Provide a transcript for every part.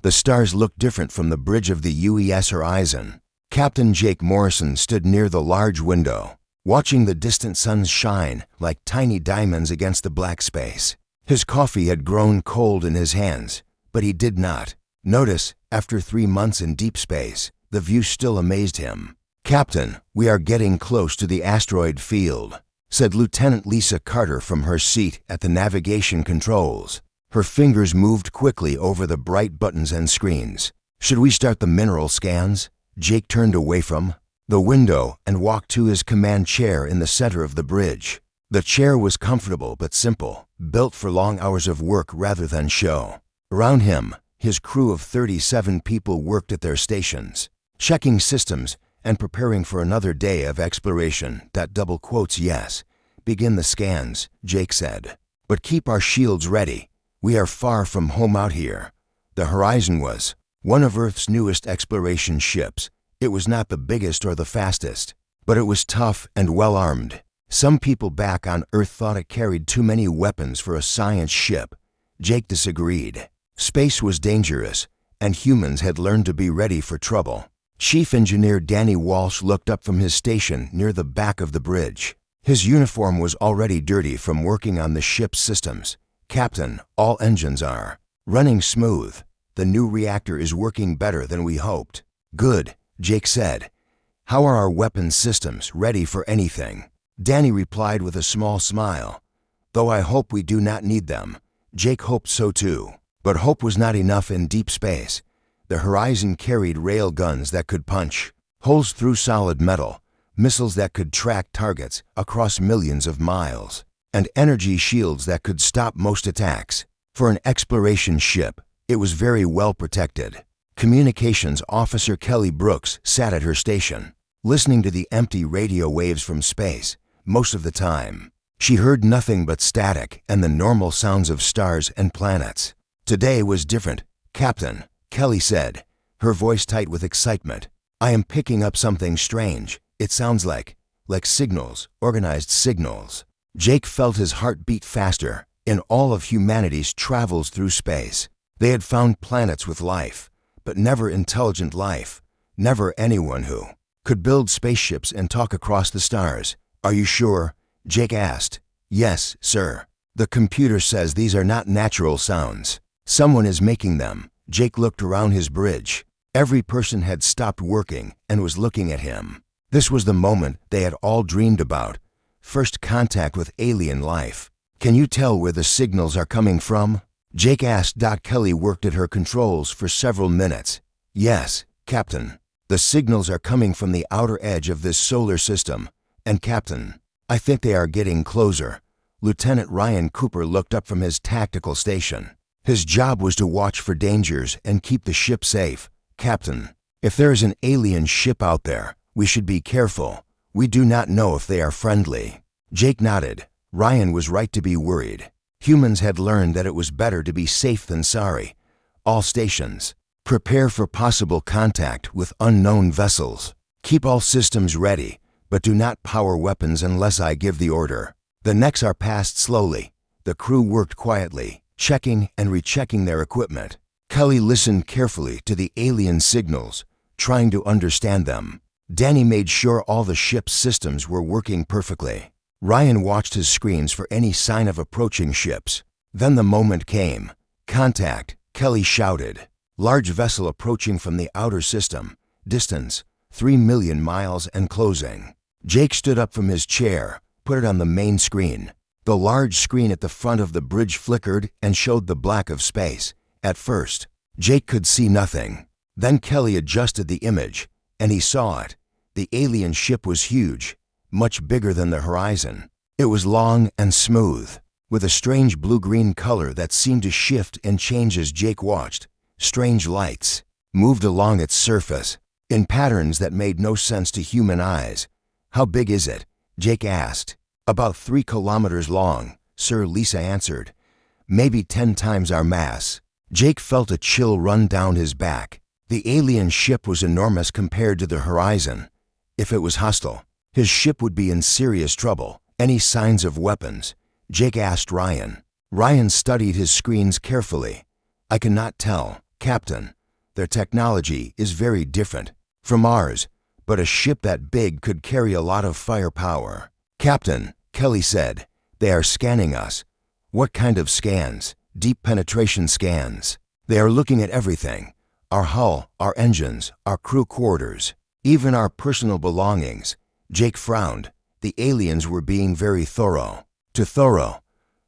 The stars looked different from the bridge of the UES horizon. Captain Jake Morrison stood near the large window, watching the distant suns shine like tiny diamonds against the black space. His coffee had grown cold in his hands, but he did not notice, after 3 months in deep space, the view still amazed him. "Captain, we are getting close to the asteroid field," said Lieutenant Lisa Carter from her seat at the navigation controls. Her fingers moved quickly over the bright buttons and screens. "Should we start the mineral scans?" Jake turned away from the window and walked to his command chair in the center of the bridge. The chair was comfortable but simple, built for long hours of work rather than show. Around him, his crew of 37 people worked at their stations, checking systems and preparing for another day of exploration. "Yes, begin the scans," Jake said. "But keep our shields ready. We are far from home out here." The Horizon was one of Earth's newest exploration ships. It was not the biggest or the fastest, but it was tough and well-armed. Some people back on Earth thought it carried too many weapons for a science ship. Jake disagreed. Space was dangerous, and humans had learned to be ready for trouble. Chief Engineer Danny Walsh looked up from his station near the back of the bridge. His uniform was already dirty from working on the ship's systems. "Captain, all engines are running smooth. The new reactor is working better than we hoped." "Good," Jake said. "How are our weapons systems ready for anything?" Danny replied with a small smile. "Though I hope we do not need them." Jake hoped so too. But hope was not enough in deep space. The Horizon carried rail guns that could punch holes through solid metal, missiles that could track targets across millions of miles, and energy shields that could stop most attacks. For an exploration ship, it was very well protected. Communications Officer Kelly Brooks sat at her station, listening to the empty radio waves from space. Most of the time, she heard nothing but static and the normal sounds of stars and planets. "Today was different, Captain," Kelly said, her voice tight with excitement. "I am picking up something strange. It sounds like signals, organized signals." Jake felt his heart beat faster. In all of humanity's travels through space, they had found planets with life, but never intelligent life, never anyone who could build spaceships and talk across the stars. "Are you sure?" Jake asked. "Yes, sir. The computer says these are not natural sounds. Someone is making them." Jake looked around his bridge. Every person had stopped working and was looking at him. This was the moment they had all dreamed about. First contact with alien life. "Can you tell where the signals are coming from?" Jake asked. Kelly worked at her controls for several minutes. "Yes, Captain. The signals are coming from the outer edge of this solar system. And Captain, I think they are getting closer." Lieutenant Ryan Cooper looked up from his tactical station. His job was to watch for dangers and keep the ship safe. "Captain, if there is an alien ship out there, we should be careful. We do not know if they are friendly." Jake nodded. Ryan was right to be worried. Humans had learned that it was better to be safe than sorry. "All stations, prepare for possible contact with unknown vessels. Keep all systems ready, but do not power weapons unless I give the order." The next hour passed slowly. The crew worked quietly, checking and rechecking their equipment. Kelly listened carefully to the alien signals, trying to understand them. Danny made sure all the ship's systems were working perfectly. Ryan watched his screens for any sign of approaching ships. Then the moment came. "Contact," Kelly shouted. "Large vessel approaching from the outer system. Distance, 3 million miles and closing." Jake stood up from his chair, put it on the main screen. The large screen at the front of the bridge flickered and showed the black of space. At first, Jake could see nothing. Then Kelly adjusted the image, and he saw it. The alien ship was huge, much bigger than the Horizon. It was long and smooth, with a strange blue-green color that seemed to shift and change as Jake watched. Strange lights moved along its surface, in patterns that made no sense to human eyes. "How big is it?" Jake asked. "About 3 kilometers long," Sir Lisa answered. "Maybe 10 times our mass." Jake felt a chill run down his back. The alien ship was enormous compared to the Horizon. If it was hostile, his ship would be in serious trouble. "Any signs of weapons?" Jake asked Ryan. Ryan studied his screens carefully. "I cannot tell, Captain, their technology is very different from ours, but a ship that big could carry a lot of firepower. Captain, Kelly said, they are scanning us. What kind of scans? Deep penetration scans. They are looking at everything. Our hull, our engines, our crew quarters, even our personal belongings. Jake frowned. The aliens were being very thorough. Too thorough.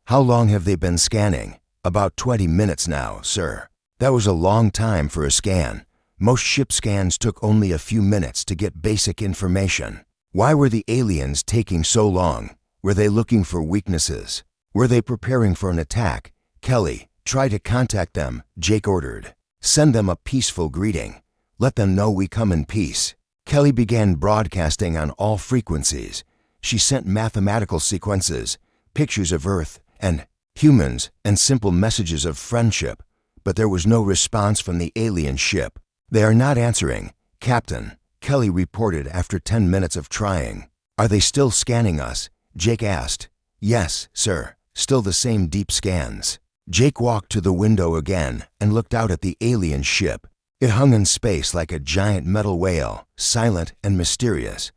How long have they been scanning? About 20 minutes now, sir. That was a long time for a scan. Most ship scans took only a few minutes to get basic information. Why were the aliens taking so long? Were they looking for weaknesses? Were they preparing for an attack? Kelly, try to contact them, Jake ordered. Send them a peaceful greeting. Let them know we come in peace. Kelly began broadcasting on all frequencies. She sent mathematical sequences, pictures of Earth and humans, and simple messages of friendship. But there was no response from the alien ship. They are not answering, Captain, Kelly reported after 10 minutes of trying. Are they still scanning us? Jake asked. Yes, sir. Still the same deep scans. Jake walked to the window again and looked out at the alien ship. It hung in space like a giant metal whale, silent and mysterious.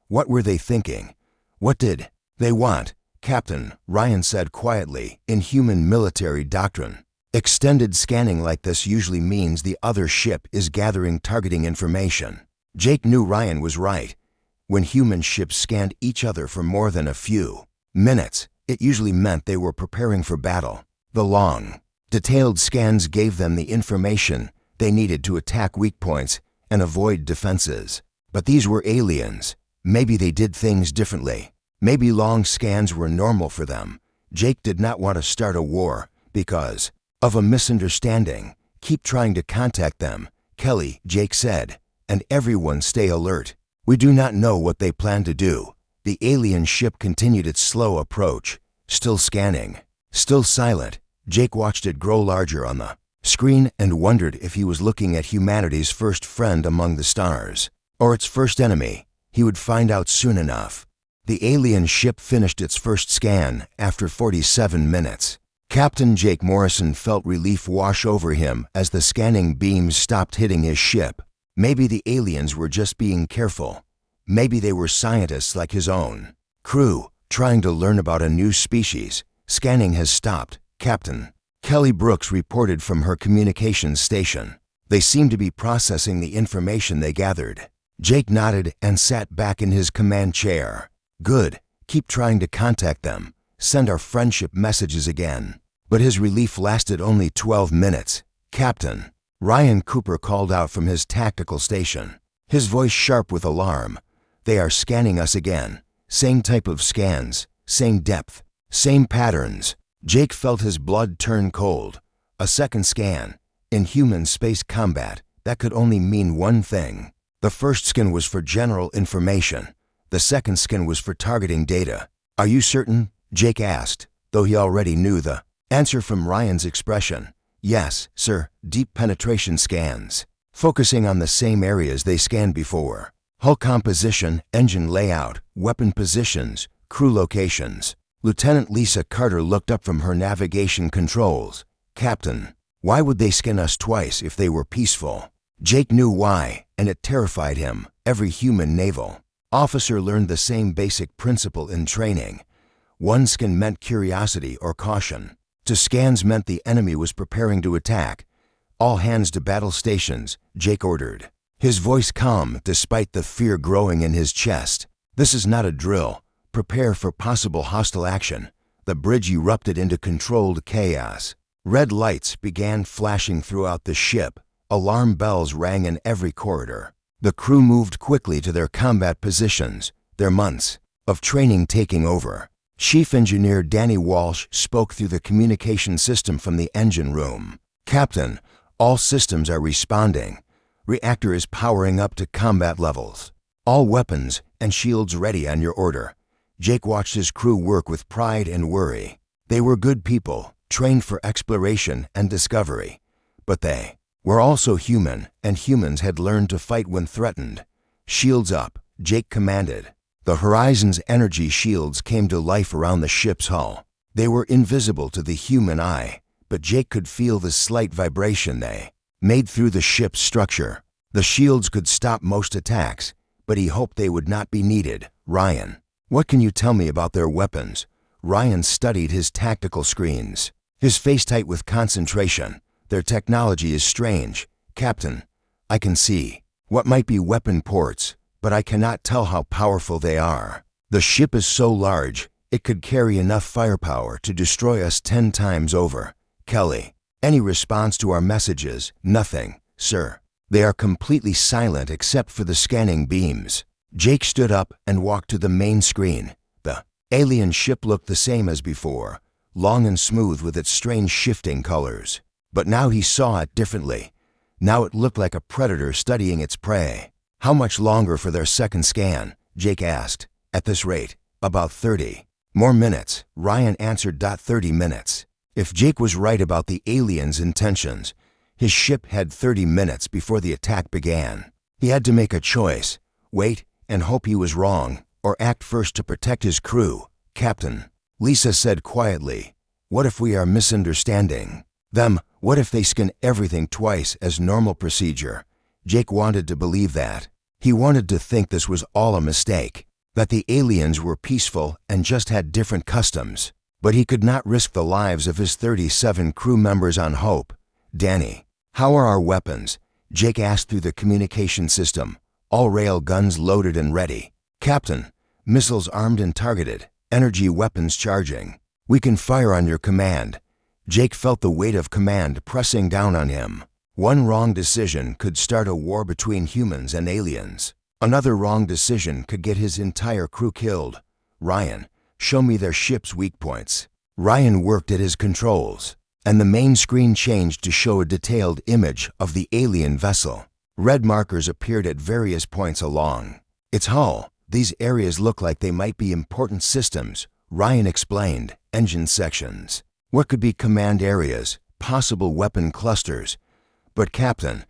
What were they thinking? What did they want? Captain, Ryan said quietly, in human military doctrine. Extended scanning like this usually means the other ship is gathering targeting information. Jake knew Ryan was right. When human ships scanned each other for more than a few minutes, it usually meant they were preparing for battle. The long, detailed scans gave them the information they needed to attack weak points and avoid defenses. But these were aliens. Maybe they did things differently. Maybe long scans were normal for them. Jake did not want to start a war because of a misunderstanding. Keep trying to contact them, Kelly, Jake said, and everyone stay alert. We do not know what they plan to do. The alien ship continued its slow approach, still scanning, still silent. Jake watched it grow larger on the screen and wondered if he was looking at humanity's first friend among the stars, or its first enemy. He would find out soon enough. The alien ship finished its first scan after 47 minutes. Captain Jake Morrison felt relief wash over him as the scanning beams stopped hitting his ship. Maybe the aliens were just being careful. Maybe they were scientists like his own crew, trying to learn about a new species. Scanning has stopped, Captain, Kelly Brooks reported from her communications station. They seem to be processing the information they gathered. Jake nodded and sat back in his command chair. Good. Keep trying to contact them. Send our friendship messages again. But his relief lasted only 12 minutes. Captain, Ryan Cooper called out from his tactical station, his voice sharp with alarm. They are scanning us again. Same type of scans, same depth, same patterns. Jake felt his blood turn cold. A second scan. In human space combat, that could only mean one thing. The first scan was for general information. The second scan was for targeting data. Are you certain? Jake asked, though he already knew the answer from Ryan's expression. Yes, sir. Deep penetration scans, focusing on the same areas they scanned before. Hull composition, engine layout, weapon positions, crew locations. Lieutenant Lisa Carter looked up from her navigation controls. Captain, why would they scan us twice if they were peaceful? Jake knew why, and it terrified him. Every human naval officer learned the same basic principle in training. One scan meant curiosity or caution. Two scans meant the enemy was preparing to attack. All hands to battle stations, Jake ordered, his voice calm despite the fear growing in his chest. This is not a drill. Prepare for possible hostile action. The bridge erupted into controlled chaos. Red lights began flashing throughout the ship. Alarm bells rang in every corridor. The crew moved quickly to their combat positions, their months of training taking over. Chief Engineer Danny Walsh spoke through the communication system from the engine room. Captain, all systems are responding. Reactor is powering up to combat levels. All weapons and shields ready on your order. Jake watched his crew work with pride and worry. They were good people, trained for exploration and discovery. But they were also human, and humans had learned to fight when threatened. Shields up, Jake commanded. The Horizon's energy shields came to life around the ship's hull. They were invisible to the human eye, but Jake could feel the slight vibration they made through the ship's structure. The shields could stop most attacks, but he hoped they would not be needed. Ryan, what can you tell me about their weapons? Ryan studied his tactical screens, his face tight with concentration. Their technology is strange. Captain, I can see what might be weapon ports, but I cannot tell how powerful they are. The ship is so large, it could carry enough firepower to destroy us 10 times over. Kelly, any response to our messages? Nothing, sir. They are completely silent except for the scanning beams. Jake stood up and walked to the main screen. The alien ship looked the same as before, long and smooth with its strange shifting colors. But now he saw it differently. Now it looked like a predator studying its prey. How much longer for their second scan? Jake asked. At this rate, about 30 more minutes. Ryan answered. 30 minutes. If Jake was right about the aliens' intentions, his ship had 30 minutes before the attack began. He had to make a choice, wait and hope he was wrong, or act first to protect his crew. Captain, Lisa said quietly, what if we are misunderstanding them? What if they scan everything twice as normal procedure? Jake wanted to believe that. He wanted to think this was all a mistake, that the aliens were peaceful and just had different customs. But he could not risk the lives of his 37 crew members on hope. Danny, how are our weapons? Jake asked through the communication system. All rail guns loaded and ready. Captain, missiles armed and targeted, energy weapons charging. We can fire on your command. Jake felt the weight of command pressing down on him. One wrong decision could start a war between humans and aliens. Another wrong decision could get his entire crew killed. Ryan, show me their ship's weak points. Ryan worked at his controls, and the main screen changed to show a detailed image of the alien vessel. Red markers appeared at various points along its hull. These areas look like they might be important systems. Ryan explained. Engine sections. What could be command areas? Possible weapon clusters. But Captain,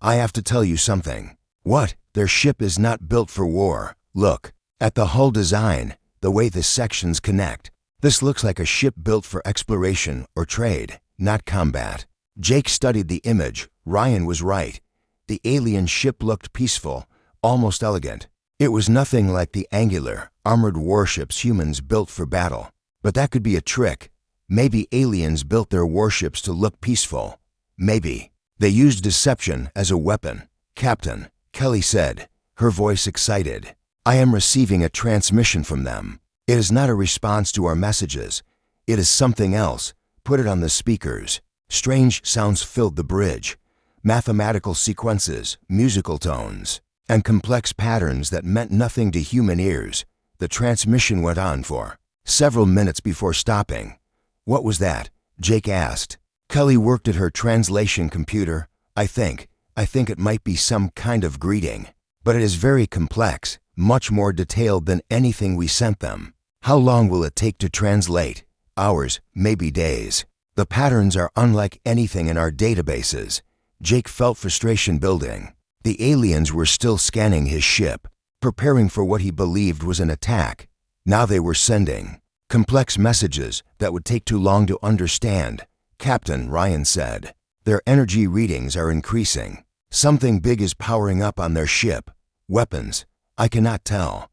I have to tell you something. What? Their ship is not built for war. Look at the hull design, the way the sections connect. This looks like a ship built for exploration or trade, not combat. Jake studied the image. Ryan was right. The alien ship looked peaceful, almost elegant. It was nothing like the angular, armored warships humans built for battle. But that could be a trick. Maybe aliens built their warships to look peaceful. Maybe they used deception as a weapon. Captain, Kelly said, her voice excited. I am receiving a transmission from them. It is not a response to our messages. It is something else. Put it on the speakers. Strange sounds filled the bridge. Mathematical sequences, musical tones, and complex patterns that meant nothing to human ears. The transmission went on for several minutes before stopping. What was that? Jake asked. Kelly worked at her translation computer. I think it might be some kind of greeting. But it is very complex, much more detailed than anything we sent them. How long will it take to translate? Hours, maybe days. The patterns are unlike anything in our databases. Jake felt frustration building. The aliens were still scanning his ship, preparing for what he believed was an attack. Now they were sending complex messages that would take too long to understand. Captain, Ryan said, their energy readings are increasing. Something big is powering up on their ship. Weapons, I cannot tell.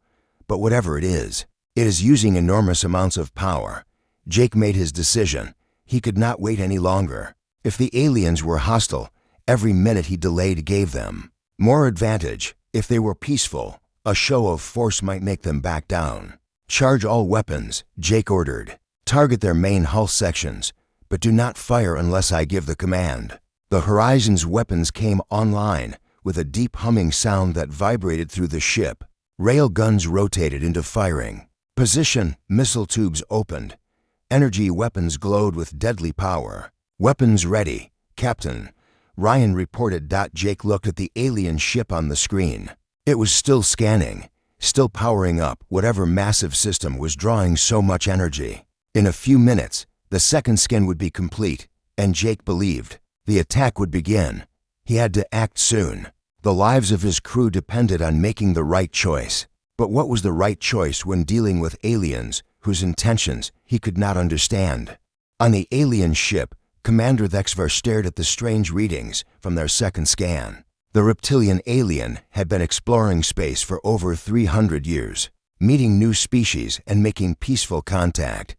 But whatever it is using enormous amounts of power. Jake made his decision. He could not wait any longer. If the aliens were hostile, every minute he delayed gave them more advantage. If they were peaceful, a show of force might make them back down. Charge all weapons, Jake ordered. Target their main hull sections, but do not fire unless I give the command. The Horizon's weapons came online with a deep humming sound that vibrated through the ship. Rail guns rotated into firing. Position, missile tubes opened. Energy weapons glowed with deadly power. Weapons ready, Captain. Ryan reported. Jake looked at the alien ship on the screen. It was still scanning, still powering up whatever massive system was drawing so much energy. In a few minutes, the second scan would be complete, and Jake believed the attack would begin. He had to act soon. The lives of his crew depended on making the right choice. But what was the right choice when dealing with aliens whose intentions he could not understand? On the alien ship, Commander ThreatHFY stared at the strange readings from their second scan. The reptilian alien had been exploring space for over 300 years, meeting new species and making peaceful contact.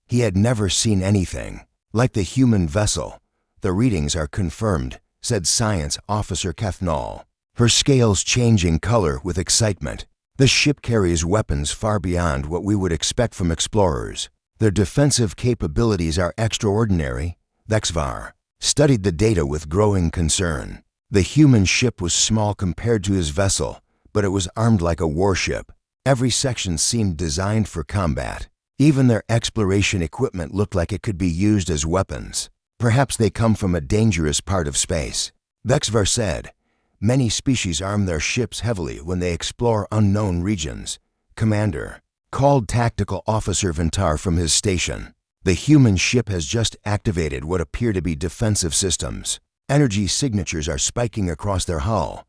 He had never seen anything like the human vessel. "The readings are confirmed," said Science Officer Cathnall, her scales changing color with excitement. "The ship carries weapons far beyond what we would expect from explorers. Their defensive capabilities are extraordinary." ThreatHFY studied the data with growing concern. The human ship was small compared to his vessel, but it was armed like a warship. Every section seemed designed for combat. Even their exploration equipment looked like it could be used as weapons. "Perhaps they come from a dangerous part of space," ThreatHFY said. "Many species arm their ships heavily when they explore unknown regions." "Commander," called Tactical Officer Ventar from his station, "the human ship has just activated what appear to be defensive systems. Energy signatures are spiking across their hull."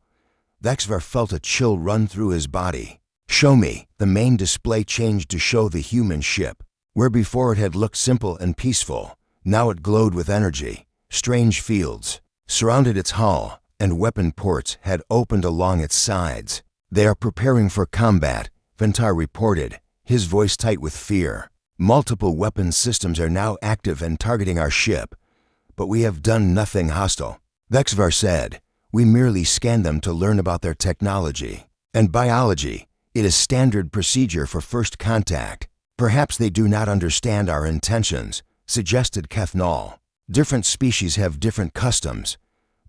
ThreatHFY felt a chill run through his body. "Show me." The main display changed to show the human ship. Where before it had looked simple and peaceful, now it glowed with energy. Strange fields surrounded its hull, and weapon ports had opened along its sides. "They are preparing for combat," Ventar reported, his voice tight with fear. "Multiple weapon systems are now active and targeting our ship. But we have done nothing hostile," ThreatHFY said. "We merely scanned them to learn about their technology and biology. It is standard procedure for first contact." "Perhaps they do not understand our intentions," suggested Cathnall. "Different species have different customs."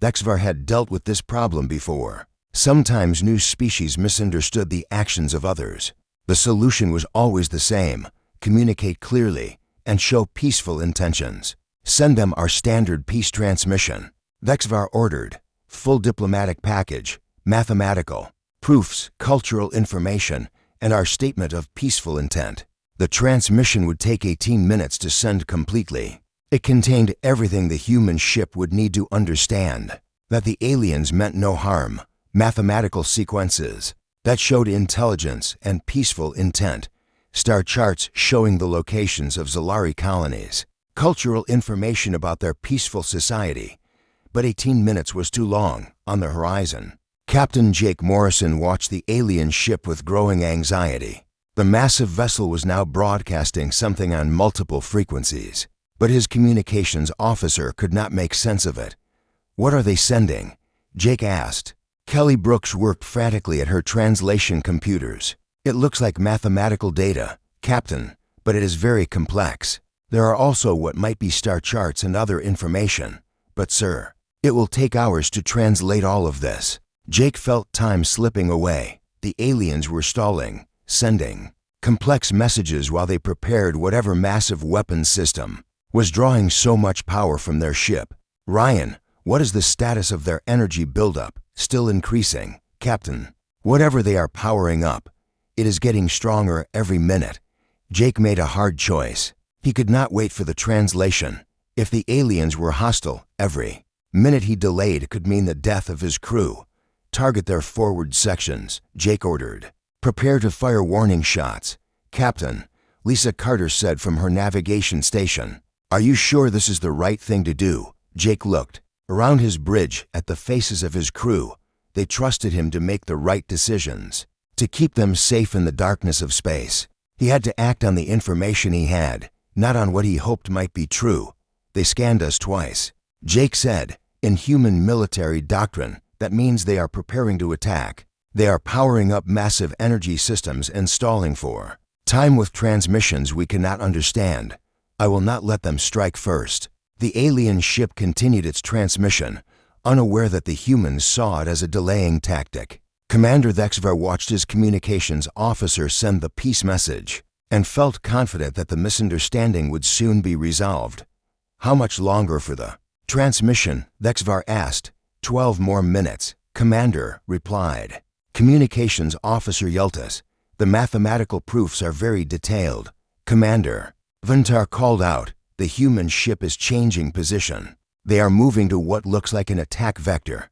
ThreatHFY had dealt with this problem before. Sometimes new species misunderstood the actions of others. The solution was always the same: communicate clearly and show peaceful intentions. "Send them our standard peace transmission," ThreatHFY ordered. "Full diplomatic package, mathematical proofs, cultural information, and our statement of peaceful intent." The transmission would take 18 minutes to send completely. It contained everything the human ship would need to understand: that the aliens meant no harm, mathematical sequences that showed intelligence and peaceful intent, star charts showing the locations of Zolari colonies, cultural information about their peaceful society. But 18 minutes was too long. On the horizon, Captain Jake Morrison watched the alien ship with growing anxiety. The massive vessel was now broadcasting something on multiple frequencies, but his communications officer could not make sense of it. "What are they sending?" Jake asked. Kelly Brooks worked frantically at her translation computers. "It looks like mathematical data, Captain, but it is very complex. There are also what might be star charts and other information. But sir, it will take hours to translate all of this." Jake felt time slipping away. The aliens were stalling, sending complex messages while they prepared whatever massive weapons system was drawing so much power from their ship. "Ryan, what is the status of their energy buildup?" "Still increasing, Captain. Whatever they are powering up, it is getting stronger every minute." Jake made a hard choice. He could not wait for the translation. If the aliens were hostile, every minute he delayed could mean the death of his crew. "Target their forward sections," Jake ordered. "Prepare to fire warning shots." "Captain," Lisa Carter said from her navigation station. "Are you sure this is the right thing to do?" Jake looked around his bridge at the faces of his crew. They trusted him to make the right decisions, to keep them safe in the darkness of space. He had to act on the information he had, not on what he hoped might be true. "They scanned us twice," Jake said. "In human military doctrine, that means they are preparing to attack. They are powering up massive energy systems and stalling for time with transmissions we cannot understand. I will not let them strike first." The alien ship continued its transmission, unaware that the humans saw it as a delaying tactic. Commander ThreatHFY watched his communications officer send the peace message and felt confident that the misunderstanding would soon be resolved. "How much longer for the transmission?" ThreatHFY asked. 12 more minutes, Commander replied. Communications Officer Yeltis, "The mathematical proofs are very detailed." "Commander," Ventar called out, "the human ship is changing position. They are moving to what looks like an attack vector."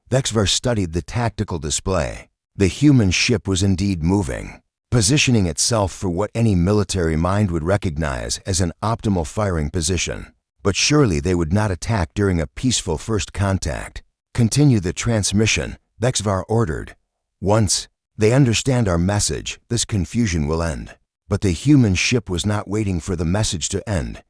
ThreatHFY studied the tactical display. The human ship was indeed moving, positioning itself for what any military mind would recognize as an optimal firing position. But surely they would not attack during a peaceful first contact. Continue the transmission, ThreatHFY ordered. Once they understand our message, this confusion will end. But the human ship was not waiting for the message to end.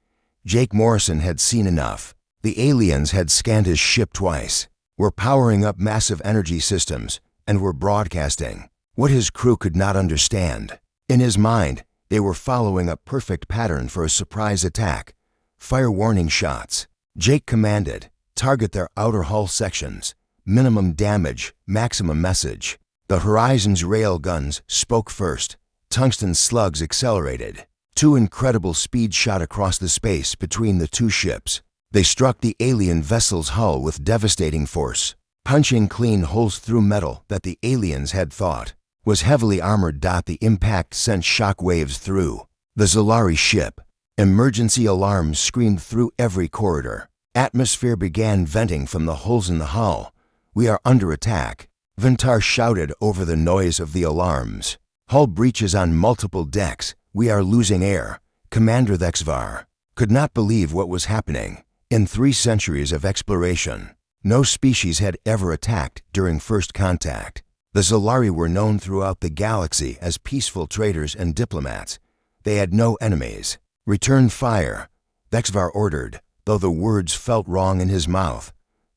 Jake Morrison had seen enough. The aliens had scanned his ship twice, were powering up massive energy systems, and were broadcasting what his crew could not understand. In his mind, they were following a perfect pattern for a surprise attack. Fire warning shots. Jake commanded, target their outer hull sections. Minimum damage, maximum message. The Horizon's rail guns spoke first. Tungsten slugs accelerated. 2 incredible speeds shot across the space between the 2 ships. They struck the alien vessel's hull with devastating force, punching clean holes through metal that the aliens had thought was heavily armored. The impact sent shock waves through the Zolari ship. Emergency alarms screamed through every corridor. Atmosphere began venting from the holes in the hull. "We are under attack," Ventar shouted over the noise of the alarms. "Hull breaches on multiple decks. We are losing air." Commander ThreatHFY could not believe what was happening. In 3 centuries of exploration, no species had ever attacked during first contact. The Zolari were known throughout the galaxy as peaceful traders and diplomats. They had no enemies. "Return fire," ThreatHFY ordered, though the words felt wrong in his mouth.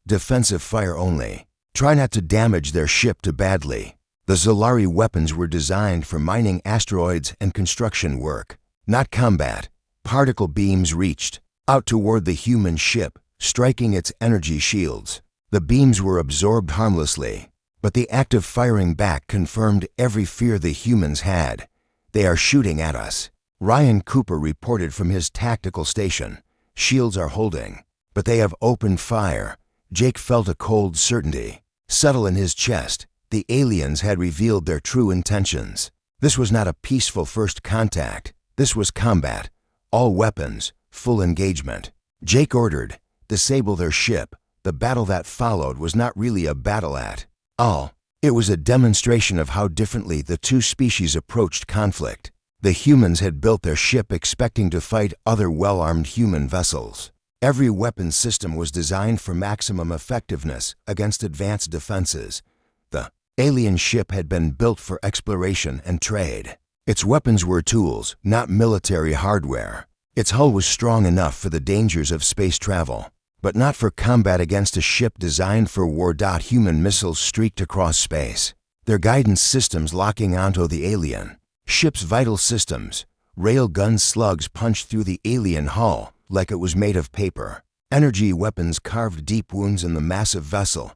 "Defensive fire only. Try not to damage their ship too badly." The Zolari weapons were designed for mining asteroids and construction work, not combat. Particle beams reached out toward the human ship, striking its energy shields. The beams were absorbed harmlessly, but the act of firing back confirmed every fear the humans had. "They are shooting at us," Ryan Cooper reported from his tactical station. "Shields are holding, but they have opened fire." Jake felt a cold certainty settle in his chest. The aliens had revealed their true intentions. This was not a peaceful first contact. This was combat. All weapons, full engagement. Jake ordered, "Disable their ship." The battle that followed was not really a battle at all. It was a demonstration of how differently the 2 species approached conflict. The humans had built their ship expecting to fight other well-armed human vessels. Every weapon system was designed for maximum effectiveness against advanced defenses. The alien ship had been built for exploration and trade. Its weapons were tools, not military hardware. Its hull was strong enough for the dangers of space travel, but not for combat against a ship designed for war. Human missiles streaked across space, their guidance systems locking onto the alien ship's vital systems. Railgun slugs punched through the alien hull like it was made of paper. Energy weapons carved deep wounds in the massive vessel.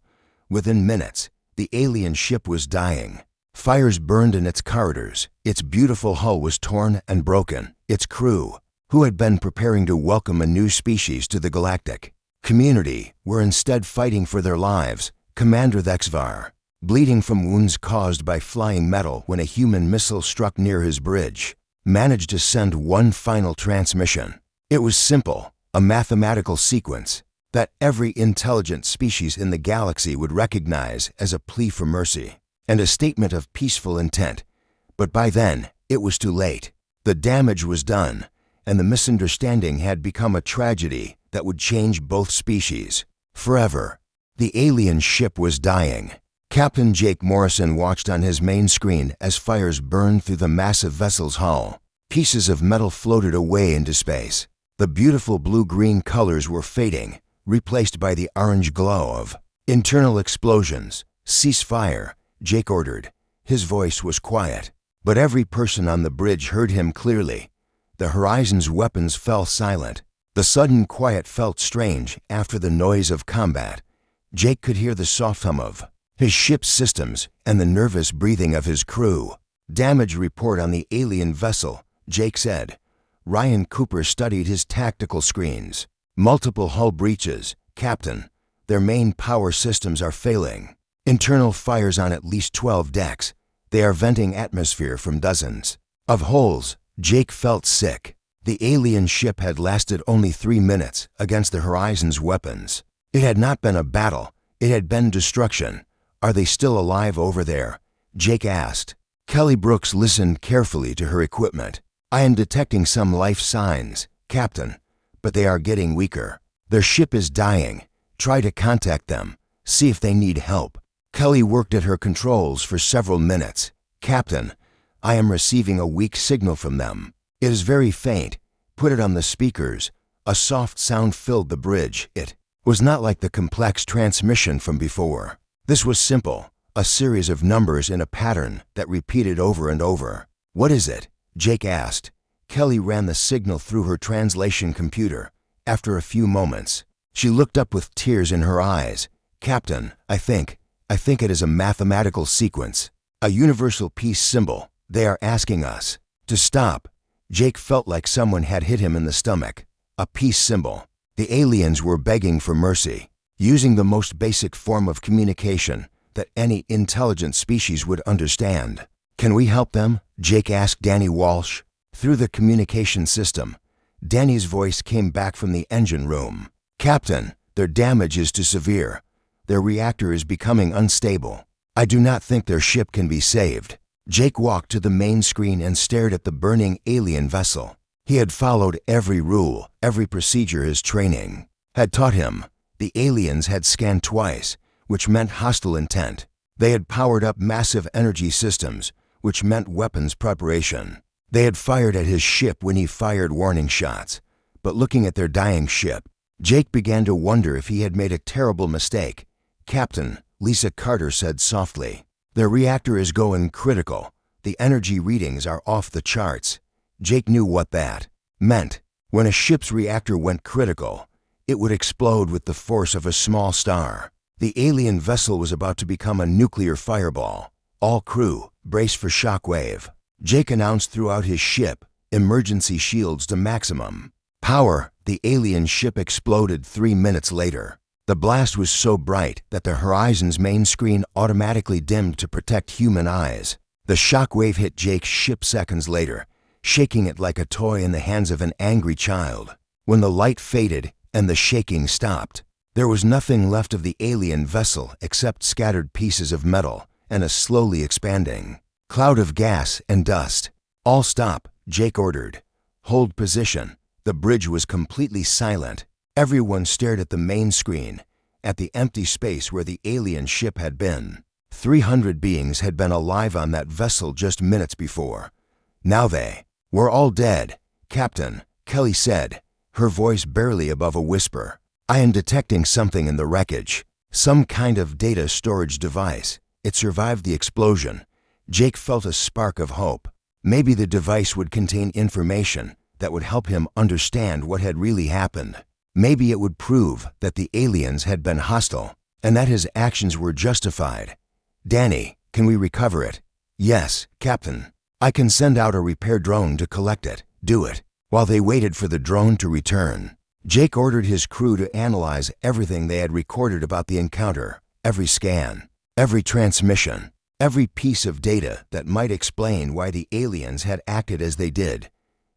Within minutes, the alien ship was dying. Fires burned in its corridors. Its beautiful hull was torn and broken. Its crew, who had been preparing to welcome a new species to the galactic community, were instead fighting for their lives. Commander ThreatHFY, bleeding from wounds caused by flying metal when a human missile struck near his bridge, managed to send one final transmission. It was simple, a mathematical sequence that every intelligent species in the galaxy would recognize as a plea for mercy and a statement of peaceful intent. But by then, it was too late. The damage was done, and the misunderstanding had become a tragedy that would change both species forever. The alien ship was dying. Captain Jake Morrison watched on his main screen as fires burned through the massive vessel's hull. Pieces of metal floated away into space. The beautiful blue-green colors were fading, replaced by the orange glow of internal explosions. "Cease fire," Jake ordered. His voice was quiet, but every person on the bridge heard him clearly. The Horizon's weapons fell silent. The sudden quiet felt strange after the noise of combat. Jake could hear the soft hum of his ship's systems and the nervous breathing of his crew. "Damage report on the alien vessel," Jake said. Ryan Cooper studied his tactical screens. "Multiple hull breaches, Captain. Their main power systems are failing. Internal fires on at least 12 decks. They are venting atmosphere from dozens of holes." Jake felt sick. The alien ship had lasted only 3 minutes against the Horizon's weapons. It had not been a battle. It had been destruction. "Are they still alive over there?" Jake asked. Kelly Brooks listened carefully to her equipment. "I am detecting some life signs, Captain, but they are getting weaker. Their ship is dying. Try to contact them. See if they need help." Kelly worked at her controls for several minutes. "Captain, I am receiving a weak signal from them. It is very faint. Put it on the speakers." A soft sound filled the bridge. It was not like the complex transmission from before. This was simple, a series of numbers in a pattern that repeated over and over. "What is it?" Jake asked. Kelly ran the signal through her translation computer. After a few moments, she looked up with tears in her eyes. "Captain, I think it is a mathematical sequence, a universal peace symbol. They are asking us to stop." Jake felt like someone had hit him in the stomach. A peace symbol. The aliens were begging for mercy, using the most basic form of communication that any intelligent species would understand. "Can we help them?" Jake asked Danny Walsh. Through the communication system, Danny's voice came back from the engine room. "Captain, their damage is too severe. Their reactor is becoming unstable. I do not think their ship can be saved." Jake walked to the main screen and stared at the burning alien vessel. He had followed every rule, every procedure his training had taught him. The aliens had scanned twice, which meant hostile intent. They had powered up massive energy systems, which meant weapons preparation. They had fired at his ship when he fired warning shots. But looking at their dying ship, Jake began to wonder if he had made a terrible mistake. "Captain," Lisa Carter said softly, "their reactor is going critical. The energy readings are off the charts." Jake knew what that meant. When a ship's reactor went critical, it would explode with the force of a small star. The alien vessel was about to become a nuclear fireball. "All crew, brace for shockwave." Jake announced throughout his ship, "Emergency shields to maximum power." The alien ship exploded 3 minutes later. The blast was so bright that the Horizon's main screen automatically dimmed to protect human eyes. The shockwave hit Jake's ship seconds later, shaking it like a toy in the hands of an angry child. When the light faded and the shaking stopped, there was nothing left of the alien vessel except scattered pieces of metal and a slowly expanding cloud of gas and dust. "All stop," Jake ordered. "Hold position." The bridge was completely silent. Everyone stared at the main screen, at the empty space where the alien ship had been. 300 beings had been alive on that vessel just minutes before. Now they were all dead. "Captain," Kelly said, her voice barely above a whisper, "I am detecting something in the wreckage. Some kind of data storage device. It survived the explosion." Jake felt a spark of hope. Maybe the device would contain information that would help him understand what had really happened. Maybe it would prove that the aliens had been hostile and that his actions were justified. "Danny, can we recover it?" "Yes, Captain. I can send out a repair drone to collect it." "Do it." While they waited for the drone to return, Jake ordered his crew to analyze everything they had recorded about the encounter, every scan, every transmission, every piece of data that might explain why the aliens had acted as they did.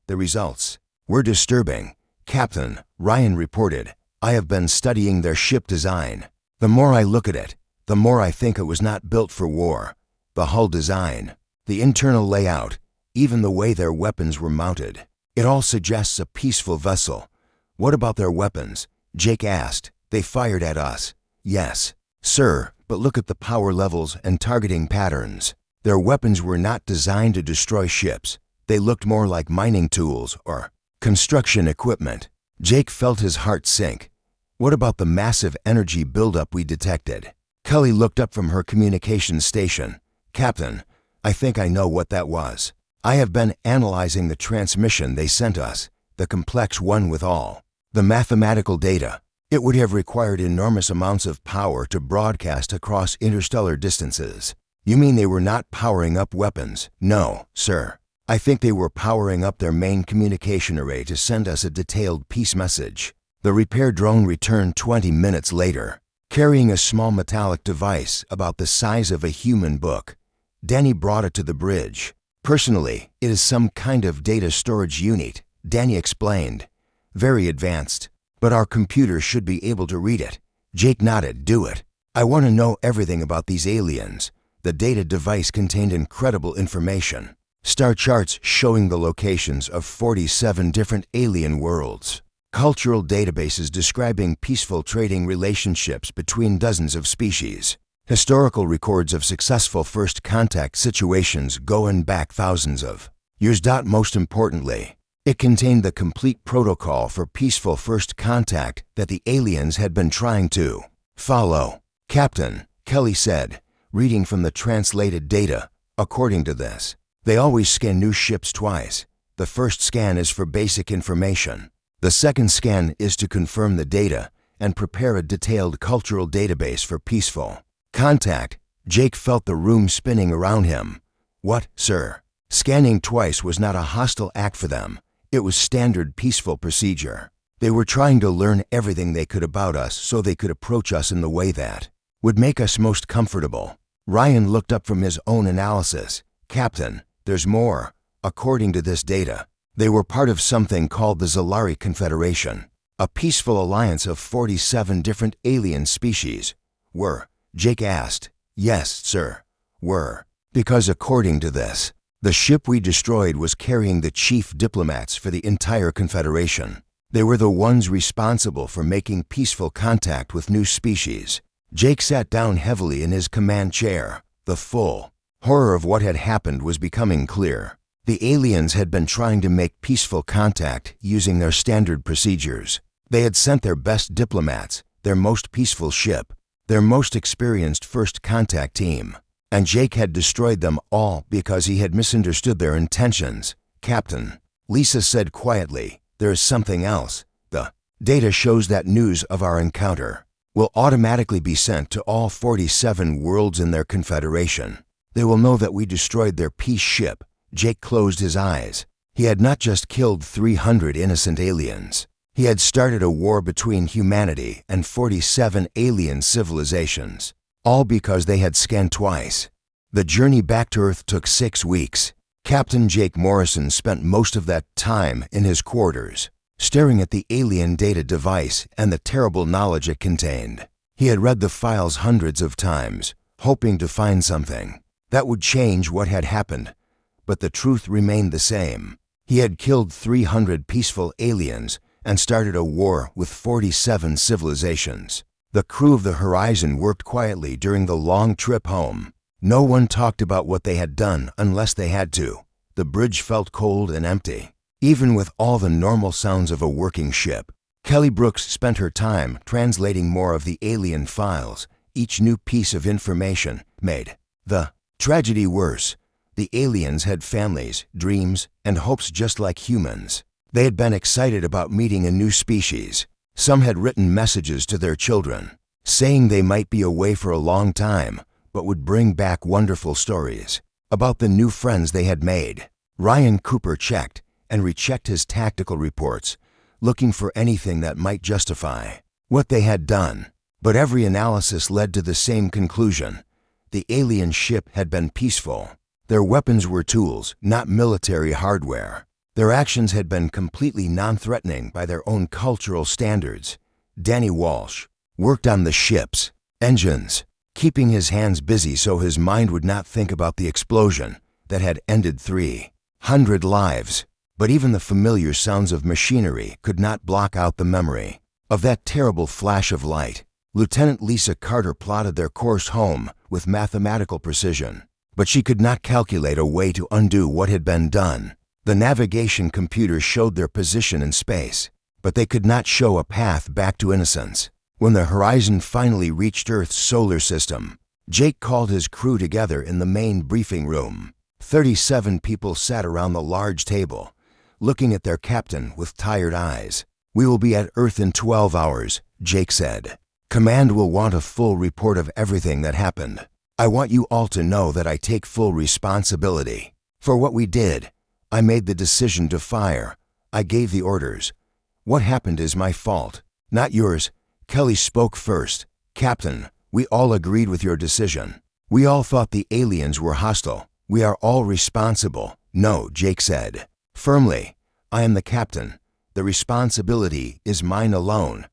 The results were disturbing. "Captain," Ryan reported, "I have been studying their ship design. The more I look at it, the more I think it was not built for war. The hull design, the internal layout, even the way their weapons were mounted. It all suggests a peaceful vessel." "What about their weapons?" Jake asked. "They fired at us." "Yes, sir, but look at the power levels and targeting patterns. Their weapons were not designed to destroy ships. They looked more like mining tools or construction equipment." Jake felt his heart sink. "What about the massive energy buildup we detected?" Kelly looked up from her communications station. "Captain, I think I know what that was. I have been analyzing the transmission they sent us, the complex one with all the mathematical data. It would have required enormous amounts of power to broadcast across interstellar distances." "You mean they were not powering up weapons?" "No, sir. I think they were powering up their main communication array to send us a detailed peace message." The repair drone returned 20 minutes later, carrying a small metallic device about the size of a human book. Danny brought it to the bridge. "Personally, it is some kind of data storage unit," Danny explained. "Very advanced, but our computer should be able to read it." Jake nodded. "Do it. I want to know everything about these aliens." The data device contained incredible information. Star charts showing the locations of 47 different alien worlds, cultural databases describing peaceful trading relationships between dozens of species, historical records of successful first contact situations going back thousands of years. Most importantly, it contained the complete protocol for peaceful first contact that the aliens had been trying to follow. Captain, Kelly said, reading from the translated data. According to this, they always scan new ships twice. The first scan is for basic information. The second scan is to confirm the data and prepare a detailed cultural database for peaceful contact. Jake felt the room spinning around him. What, sir? Scanning twice was not a hostile act for them. It was standard peaceful procedure. They were trying to learn everything they could about us so they could approach us in the way that would make us most comfortable. Ryan looked up from his own analysis. Captain, there's more. According to this data, they were part of something called the Zalari Confederation, a peaceful alliance of 47 different alien species. Were? Jake asked. Yes, sir. Were. Because according to this, the ship we destroyed was carrying the chief diplomats for the entire Confederation. They were the ones responsible for making peaceful contact with new species. Jake sat down heavily in his command chair. The full horror of what had happened was becoming clear. The aliens had been trying to make peaceful contact using their standard procedures. They had sent their best diplomats, their most peaceful ship, their most experienced first contact team. And Jake had destroyed them all because he had misunderstood their intentions. Captain, Lisa said quietly, there is something else. The data shows that news of our encounter will automatically be sent to all 47 worlds in their confederation. They will know that we destroyed their peace ship. Jake closed his eyes. He had not just killed 300 innocent aliens. He had started a war between humanity and 47 alien civilizations. All because they had scanned twice. The journey back to Earth took 6 weeks. Captain Jake Morrison spent most of that time in his quarters, staring at the alien data device and the terrible knowledge it contained. He had read the files hundreds of times, hoping to find something that would change what had happened, but the truth remained the same. He had killed 300 peaceful aliens and started a war with 47 civilizations. The crew of the Horizon worked quietly during the long trip home. No one talked about what they had done unless they had to. The bridge felt cold and empty, even with all the normal sounds of a working ship. Kelly Brooks spent her time translating more of the alien files. Each new piece of information made the tragedy worse. The aliens had families, dreams, and hopes just like humans. They had been excited about meeting a new species. Some had written messages to their children, saying they might be away for a long time, but would bring back wonderful stories about the new friends they had made. Ryan Cooper checked and rechecked his tactical reports, looking for anything that might justify what they had done. But every analysis led to the same conclusion. The alien ship had been peaceful. Their weapons were tools, not military hardware. Their actions had been completely non-threatening by their own cultural standards. Danny Walsh worked on the ship's engines, keeping his hands busy so his mind would not think about the explosion that had ended 300 lives. But even the familiar sounds of machinery could not block out the memory of that terrible flash of light. Lieutenant Lisa Carter plotted their course home with mathematical precision, but she could not calculate a way to undo what had been done. The navigation computer showed their position in space, but they could not show a path back to innocence. When the Horizon finally reached Earth's solar system, Jake called his crew together in the main briefing room. 37 people sat around the large table, looking at their captain with tired eyes. "We will be at Earth in 12 hours, Jake said. "Command will want a full report of everything that happened. I want you all to know that I take full responsibility for what we did. I made the decision to fire. I gave the orders. What happened is my fault, not yours." Kelly spoke first. "Captain, we all agreed with your decision. We all thought the aliens were hostile. We are all responsible." "No," Jake said firmly. "I am the captain. The responsibility is mine alone."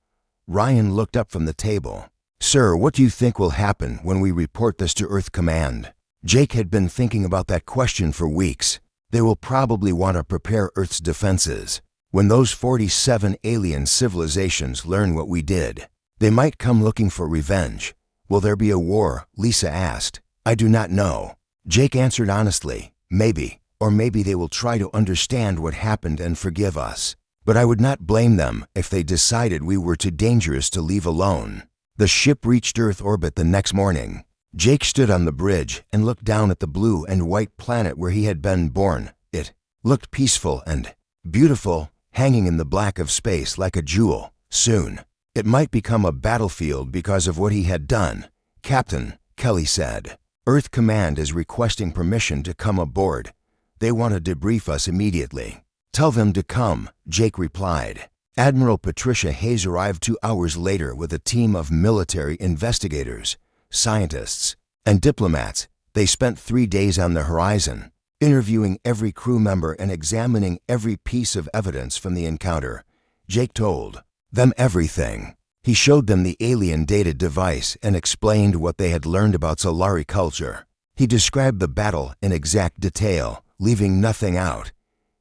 Ryan looked up from the table. "Sir, what do you think will happen when we report this to Earth Command?" Jake had been thinking about that question for weeks. "They will probably want to prepare Earth's defenses. When those 47 alien civilizations learn what we did, they might come looking for revenge. Will there be a war? Lisa asked. I do not know. Jake answered honestly. Maybe, or maybe they will try to understand what happened and forgive us. But I would not blame them if they decided we were too dangerous to leave alone. The ship reached Earth orbit the next morning. Jake stood on the bridge and looked down at the blue and white planet where he had been born. It looked peaceful and beautiful, hanging in the black of space like a jewel. Soon, it might become a battlefield because of what he had done. Captain, Kelly said, Earth Command is requesting permission to come aboard. They want to debrief us immediately. Tell them to come, Jake replied. Admiral Patricia Hayes arrived 2 hours later with a team of military investigators, scientists, and diplomats. They spent 3 days on the horizon, interviewing every crew member and examining every piece of evidence from the encounter. Jake told them everything. He showed them the alien data device and explained what they had learned about Solari culture. He described the battle in exact detail, leaving nothing out.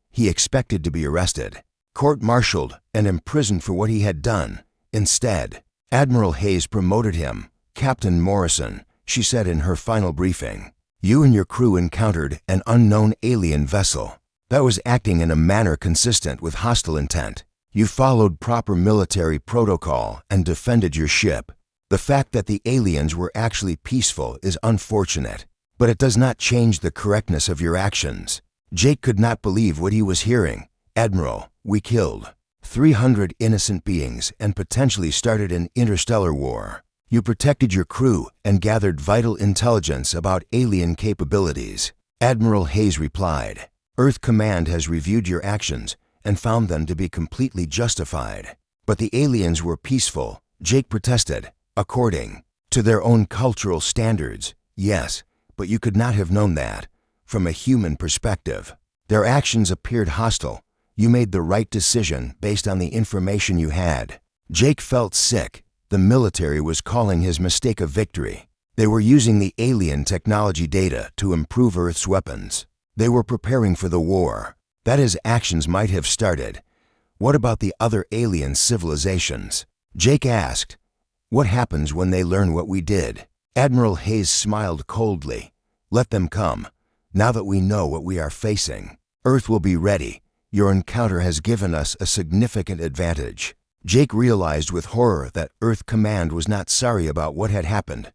He expected to be arrested, court-martialed, and imprisoned for what he had done. Instead, Admiral Hayes promoted him. Captain Morrison, she said in her final briefing, you and your crew encountered an unknown alien vessel that was acting in a manner consistent with hostile intent. You followed proper military protocol and defended your ship. The fact that the aliens were actually peaceful is unfortunate, but it does not change the correctness of your actions. Jake could not believe what he was hearing. Admiral, we killed 300 innocent beings and potentially started an interstellar war. You protected your crew and gathered vital intelligence about alien capabilities. Admiral Hayes replied, Earth Command has reviewed your actions and found them to be completely justified. But the aliens were peaceful, Jake protested, according to their own cultural standards. Yes, but you could not have known that. From a human perspective, their actions appeared hostile. You made the right decision based on the information you had. Jake felt sick. The military was calling his mistake a victory. They were using the alien technology data to improve Earth's weapons. They were preparing for the war that his actions might have started. What about the other alien civilizations? Jake asked. What happens when they learn what we did? Admiral Hayes smiled coldly. Let them come. Now that we know what we are facing, Earth will be ready. Your encounter has given us a significant advantage. Jake realized with horror that Earth Command was not sorry about what had happened.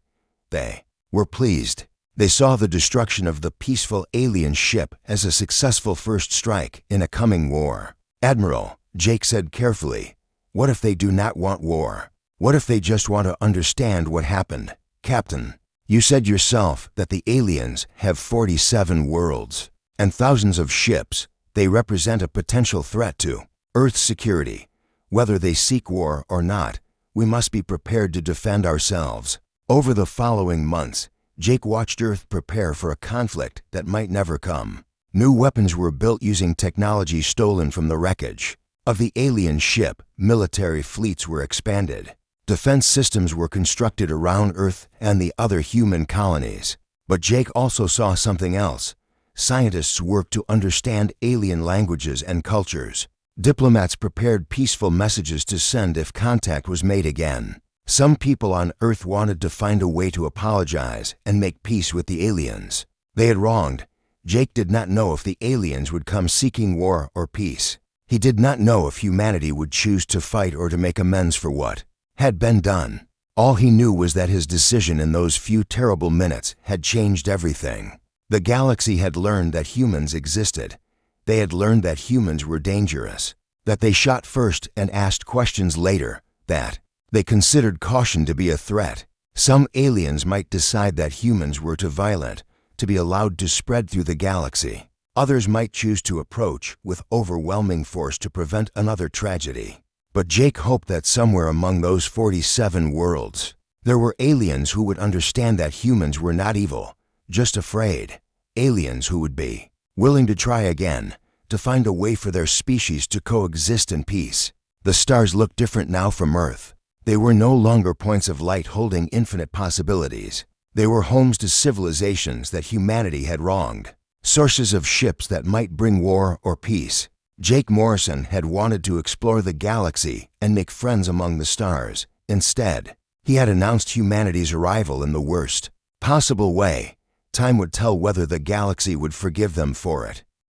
They were pleased. They saw the destruction of the peaceful alien ship as a successful first strike in a coming war. Admiral, Jake said carefully, what if they do not want war? What if they just want to understand what happened? Captain, you said yourself that the aliens have 47 worlds and thousands of ships. They represent a potential threat to Earth's security. Whether they seek war or not, we must be prepared to defend ourselves. Over the following months, Jake watched Earth prepare for a conflict that might never come. New weapons were built using technology stolen from the wreckage of the alien ship. Military fleets were expanded. Defense systems were constructed around Earth and the other human colonies. But Jake also saw something else. Scientists worked to understand alien languages and cultures. Diplomats prepared peaceful messages to send if contact was made again. Some people on Earth wanted to find a way to apologize and make peace with the aliens they had wronged. Jake did not know if the aliens would come seeking war or peace. He did not know if humanity would choose to fight or to make amends for what had been done. All he knew was that his decision in those few terrible minutes had changed everything. The galaxy had learned that humans existed. They had learned that humans were dangerous, that they shot first and asked questions later, that they considered caution to be a threat. Some aliens might decide that humans were too violent to be allowed to spread through the galaxy. Others might choose to approach with overwhelming force to prevent another tragedy. But Jake hoped that somewhere among those 47 worlds, there were aliens who would understand that humans were not evil, just afraid. Aliens who would be willing to try again, to find a way for their species to coexist in peace. The stars looked different now from Earth. They were no longer points of light holding infinite possibilities. They were homes to civilizations that humanity had wronged, sources of ships that might bring war or peace. Jake Morrison had wanted to explore the galaxy and make friends among the stars. Instead, he had announced humanity's arrival in the worst possible way. Time would tell whether the galaxy would forgive them for it.